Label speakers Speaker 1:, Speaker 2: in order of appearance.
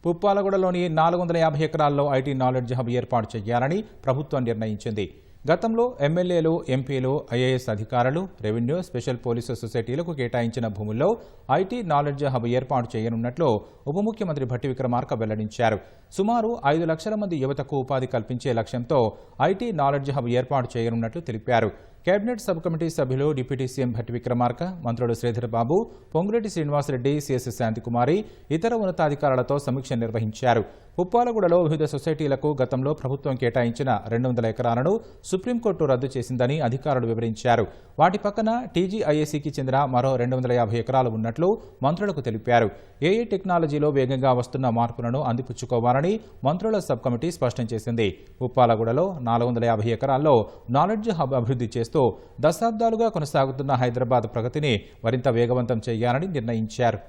Speaker 1: పుప్పాలగూడలోని 450 ఎకరాల్లో IT knowledge hub ఏర్పాటు చేయాలని ప్రభుత్వం నిర్ణయించింది. గతంలో ఎమ్మెల్యేలు, ఎంపీలు, ఐఏఎస్ అధికారులు, రెవెన్యూ, స్పెషల్ పోలీసు సొసైటీలకు కేటాయించిన భూముల్లో ఐటీ నాలెడ్జ్ హబ్ ఏర్పాటు చేయనున్నట్లు ఉప ముఖ్యమంత్రి భట్టి విక్రమార్క వెల్లడించారు. సుమారు 5 లక్షల మంది యువతకు ఉపాధి కల్పించే లక్ష్యంతో ఐటీ నాలెడ్జ్ హబ్ ఏర్పాటు చేయనున్నట్లు తెలిపారు. కేబినెట్ సబ్ కమిటీ సభ్యులు డిప్యూటీ సీఎం భట్టి విక్రమార్క, మంత్రులు శ్రీధర్ బాబు, పొంగులేటి శ్రీనివాసరెడ్డి, సిఎస్ శాంతికుమారి, ఇతర ఉన్నతాధికారులతో సమీక్ష నిర్వహించారు. పుప్పాలగూడలో వివిధ సొసైటీలకు గతంలో ప్రభుత్వం కేటాయించిన 200 ఎకరాలను సుప్రీంకోర్టు రద్దు చేసిందని అధికారులు వివరించారు. వాటి పక్కన టీజీఐఏసీకి చెందిన మరో 250 ఎకరాలు ఉన్నట్లు మంత్రులకు తెలిపారు. ఏఐ టెక్నాలజీలో వేగంగా వస్తున్న మార్పులను అందిపుచ్చుకోవాలని మంత్రుల సబ్ కమిటీ స్పష్టం చేసింది. పుప్పాలగూడలో 450 ఎకరాల్లో నాలెడ్జ్ హబ్ అభివృద్ధి చేస్తూ దశాబ్దాలుగా కొనసాగుతున్న హైదరాబాద్ ప్రగతిని మరింత వేగవంతం చేయాలని నిర్ణయించారు.